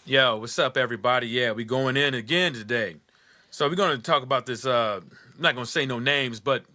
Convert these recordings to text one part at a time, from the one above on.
Yo, what's up, everybody? Yeah, we going in again today. So we're going to talk about this. I'm not going to say no names, but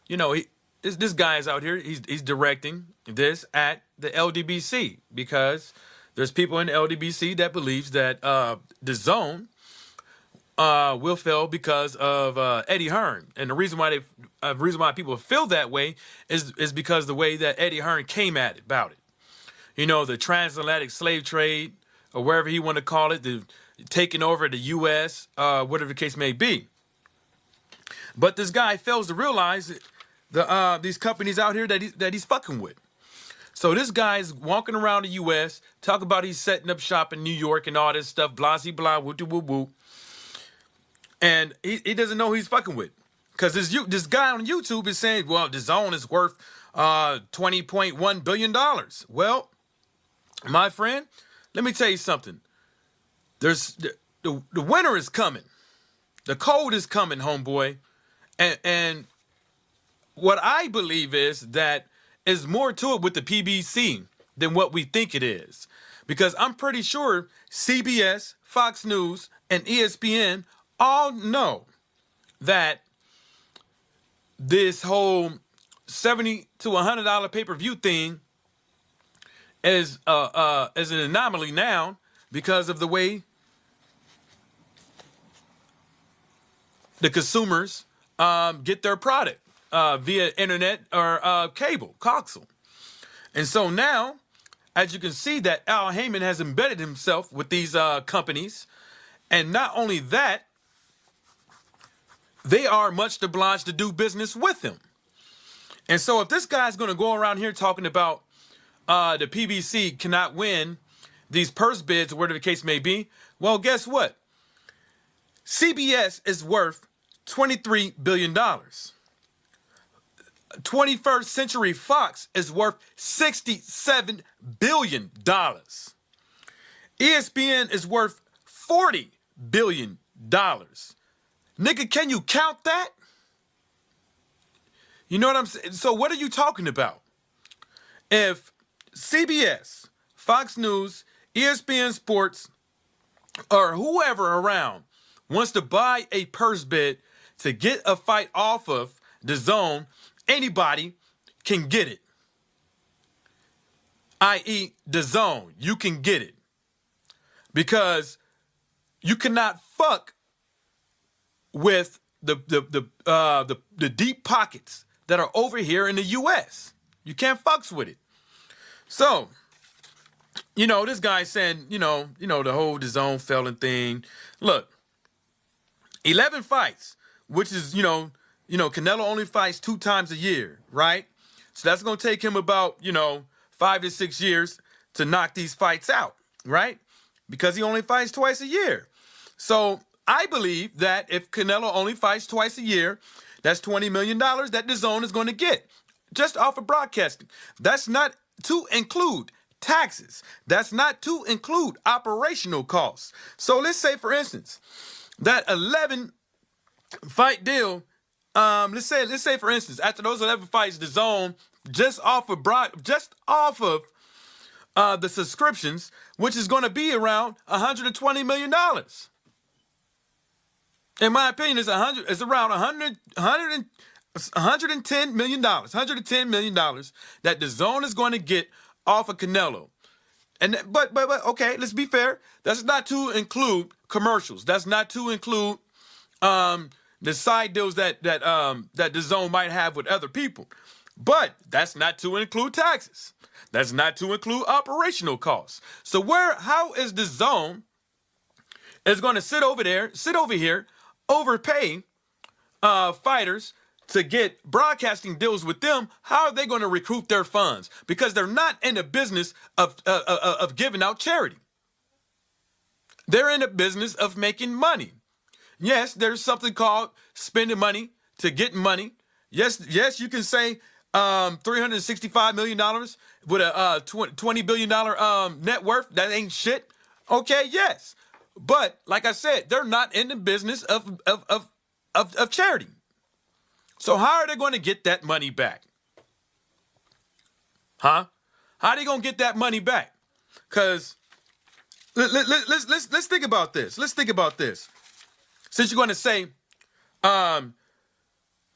this guy is out here. He's directing this at the LDBC because there's people in the LDBC that believes that the zone will fail because of Eddie Hearn, and the reason why people feel that way is because the way that Eddie Hearn came at it about it. The transatlantic slave trade, or wherever he want to call it, the taking over the U.S., whatever the case may be. But this guy fails to realize these companies out here that he's fucking with. So this guy's walking around the U.S., talk about he's setting up shop in New York and all this stuff, blah, blah, blah, woo, woo, woo. And he doesn't know who he's fucking with. Because this guy on YouTube is saying, well, the zone is worth $20.1 billion. Well, my friend, let me tell you something. There's the winter is coming. The cold is coming, homeboy. And what I believe is that is more to it with the PBC than what we think it is. Because I'm pretty sure CBS, Fox News, and ESPN all know that this whole $70 to $100 pay-per-view thing is an anomaly now because of the way the consumers get their product via internet or cable, coaxial. And so now, as you can see, that Al Heyman has embedded himself with these companies. And not only that, they are much obliged to do business with him. And so if this guy's going to go around here talking about the PBC cannot win these purse bids or whatever the case may be, well, guess what? CBS is worth $23 billion. 21st Century Fox is worth $67 billion. ESPN is worth $40 billion. Nigga, can you count that? You know what I'm saying? So what are you talking about? If CBS, Fox News, ESPN Sports, or whoever around wants to buy a purse bid to get a fight off of the zone, anybody can get it. I.e., the zone, you can get it. Because you cannot fuck with the deep pockets that are over here in the U.S. You can't fucks with it. So, this guy saying, the whole DAZN felon thing. Look, 11 fights, which is, Canelo only fights 2 times a year, right? So that's going to take him about, 5 to 6 years to knock these fights out, right? Because he only fights twice a year. So I believe that if Canelo only fights twice a year, that's $20 million that DAZN is going to get just off of broadcasting. That's not to include taxes. That's not to include operational costs. So let's say, for instance, that 11 fight deal. Let's say for instance, after those 11 fights, DAZN just off of the subscriptions, which is going to be around $120 million. In my opinion, it's around $110 million that DAZN is going to get off of Canelo. And but okay, let's be fair. That's not to include commercials. That's not to include the side deals that DAZN might have with other people. But that's not to include taxes. That's not to include operational costs. So how is DAZN is going to sit over here, overpay fighters to get broadcasting deals with them? How are they going to recruit their funds? Because they're not in the business of giving out charity. They're in the business of making money. Yes, there's something called spending money to get money. Yes, you can say $365 million with a $20 billion net worth. That ain't shit. Okay, yes. But like I said, they're not in the business of charity. So how are they going to get that money back? Huh? How are they going to get that money back? Because Let's think about this. Let's think about this. Since you're going to say, you're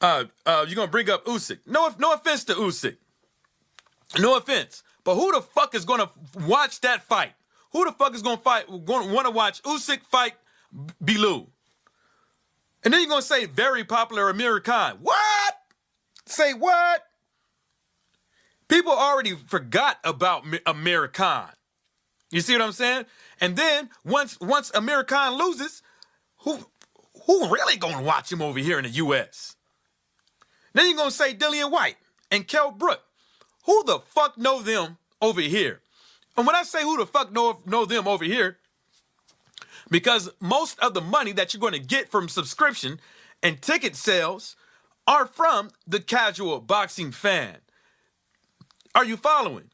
going to bring up Usyk. No offense to Usyk. No offense. But who the fuck is going to watch that fight? Who the fuck is going to want to watch Usyk fight Bellew? And then you're going to say very popular Amir Khan. What? Say what? People already forgot about Amir Khan. You see what I'm saying? And then once Amir Khan loses, who really gonna watch him over here in the U.S.? Then you're gonna say Dillian White and Kell Brook. Who the fuck know them over here? And when I say who the fuck know them over here, because most of the money that you're gonna get from subscription and ticket sales are from the casual boxing fan. Are you following?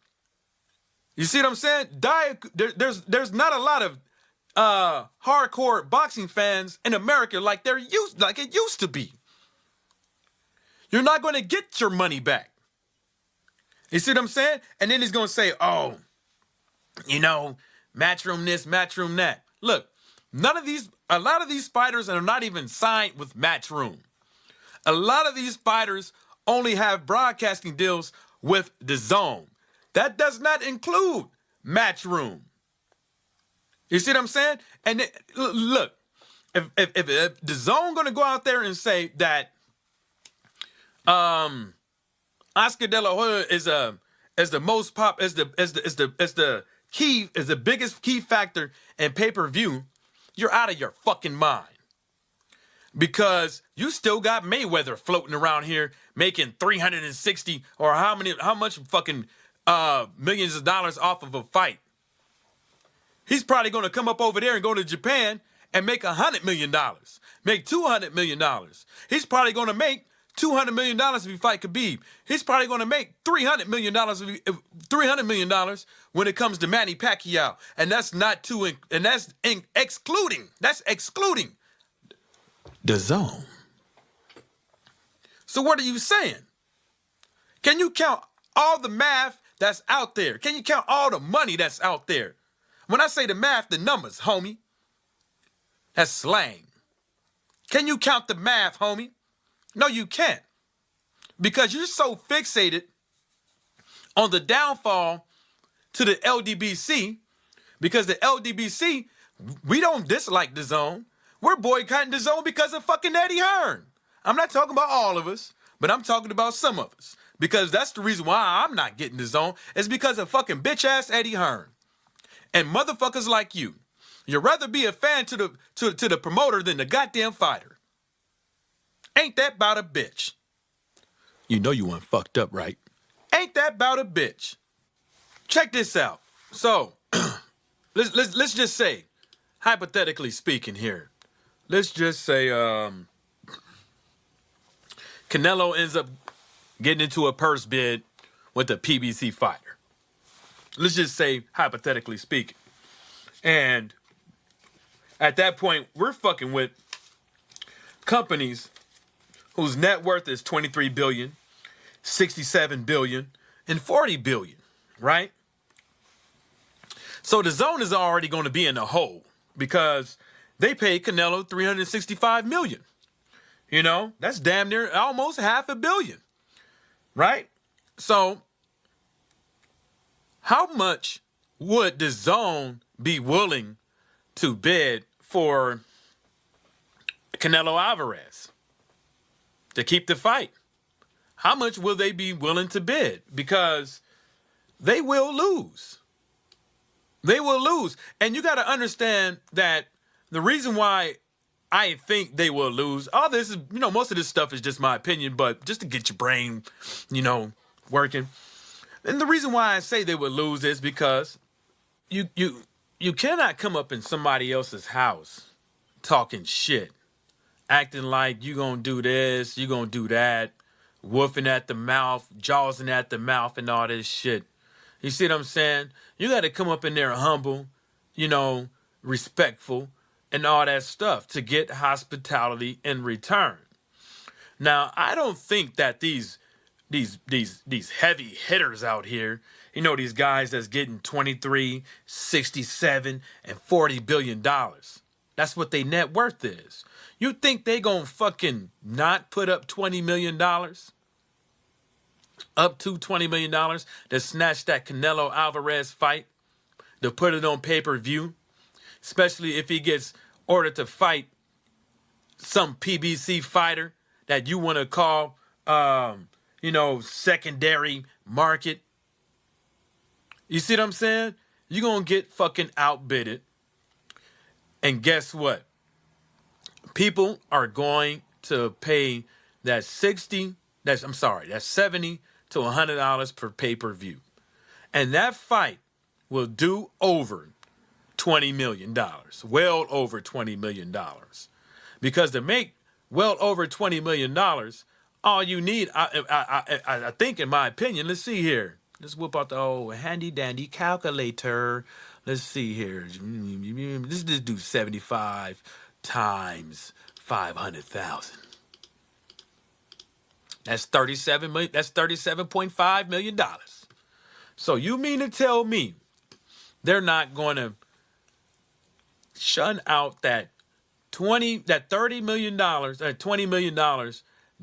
You see what I'm saying? There's not a lot of hardcore boxing fans in America like it used to be. You're not going to get your money back. You see what I'm saying? And then he's going to say, oh, Matchroom this, Matchroom that. Look, a lot of these fighters are not even signed with Matchroom. A lot of these fighters only have broadcasting deals with Dazn. That does not include Matchroom. You see what I'm saying? And look, if Dazn gonna go out there and say that Oscar De La Hoya is the biggest key factor in pay-per-view, you're out of your fucking mind. Because you still got Mayweather floating around here making 360 or how much fucking millions of dollars off of a fight. He's probably going to come up over there and go to Japan and make $100 million, make $200 million. He's probably going to make $200 million if he fight Khabib. He's probably going to make $300 million when it comes to Manny Pacquiao. And that's excluding Dazn. So what are you saying? Can you count all the math that's out there? Can you count all the money that's out there? When I say the math, the numbers, homie. That's slang. Can you count the math, homie? No, you can't. Because you're so fixated on the downfall to the LDBC, because the LDBC, we don't dislike Dazn. We're boycotting Dazn because of fucking Eddie Hearn. I'm not talking about all of us, but I'm talking about some of us. Because that's the reason why I'm not getting Dazn. It's because of fucking bitch-ass Eddie Hearn. And motherfuckers like you. You'd rather be a fan to the promoter than the goddamn fighter. Ain't that about a bitch? You know you weren't fucked up, right? Ain't that about a bitch? Check this out. So, let's just say, hypothetically speaking here, let's just say Canelo ends up getting into a purse bid with a PBC fighter. Let's just say, hypothetically speaking. And at that point, we're fucking with companies whose net worth is 23 billion, 67 billion, and 40 billion, right? So Dazn is already going to be in the hole because they paid Canelo 365 million. That's damn near almost $500 million, right? So how much would Dazn be willing to bid for Canelo Alvarez to keep the fight? How much will they be willing to bid? Because they will lose. They will lose. And you got to understand that the reason why I think they will lose, all this is, most of this stuff is just my opinion, but just to get your brain, working. And the reason why I say they would lose is because you cannot come up in somebody else's house talking shit, acting like you gonna do this, you gonna do that, woofing at the mouth, jawsing at the mouth, and all this shit. You see what I'm saying? You got to come up in there humble, respectful, and all that stuff to get hospitality in return. Now, I don't think that these heavy hitters out here You know these guys that's getting 23, 67, and $40 billion. That's what their net worth is. You think they gonna fucking not put up $20 million? Up to $20 million to snatch that Canelo Alvarez fight, to put it on pay-per-view, especially if he gets ordered to fight some PBC fighter that you want to call, secondary market. You see what I'm saying? You're going to get fucking outbidded. And guess what? People are going to pay that's $70 to $100 per pay-per-view. And that fight will do over $20 million. Well over $20 million. Because to make well over $20 million, all you need, I think, in my opinion, let's see here. Let's whip out the old handy-dandy calculator. Let's see here. Let's just do 75 times 500,000. That's $37 million. That's $37.5 million. So you mean to tell me they're not going to shun out that $30 million, $20 million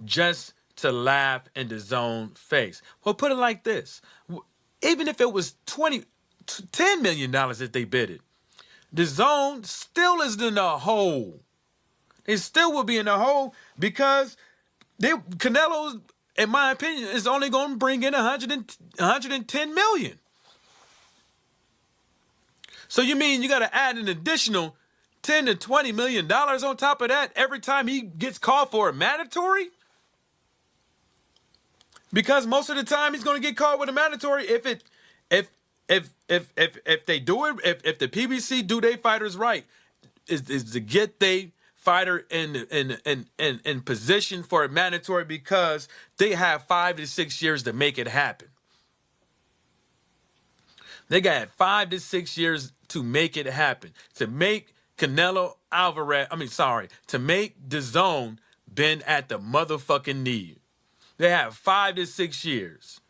just to laugh in the Dazn face? Well, put it like this. Even if it was $10 million that they bid it, the Dazn still is in the hole. They still will be in the hole because Canelo, in my opinion, is only going to bring in 110 million. So you mean you got to add an additional $10 to $20 million on top of that every time he gets called for a mandatory? Because most of the time he's going to get caught with a mandatory if they do it, if the PBC do their fighters right, is to get they fighter in position for a mandatory, because they have 5 to 6 years to make it happen. They got 5 to 6 years to make it happen. To make Canelo Alvarez, to make Dazn bend at the motherfucking knee. They have 5 to 6 years.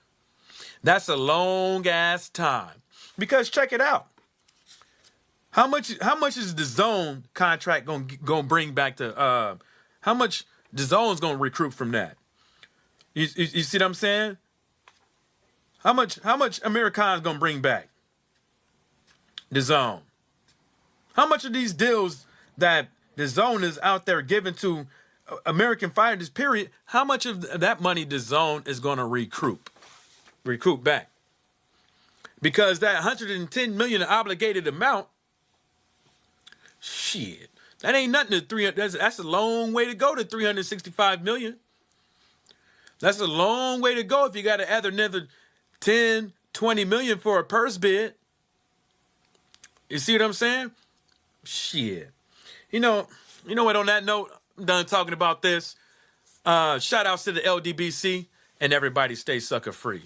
That's a long ass time. Because check it out. How much is the Dazn contract gonna bring back to how much Dazn's gonna recruit from that? You see what I'm saying? How much American's gonna bring back? Dazn. How much of these deals that Dazn is out there giving to American fighters, period, how much of that money Dazn is gonna recruit back? Because that 110 million obligated amount, shit, that ain't nothing to 300. That's a long way to go to 365 million. That's a long way to go if you got to add another 10, 20 million for a purse bid. You see what I'm saying? Shit. You know what, on that note, I'm done talking about this. Shout outs to the LDBC, and everybody stay sucker free.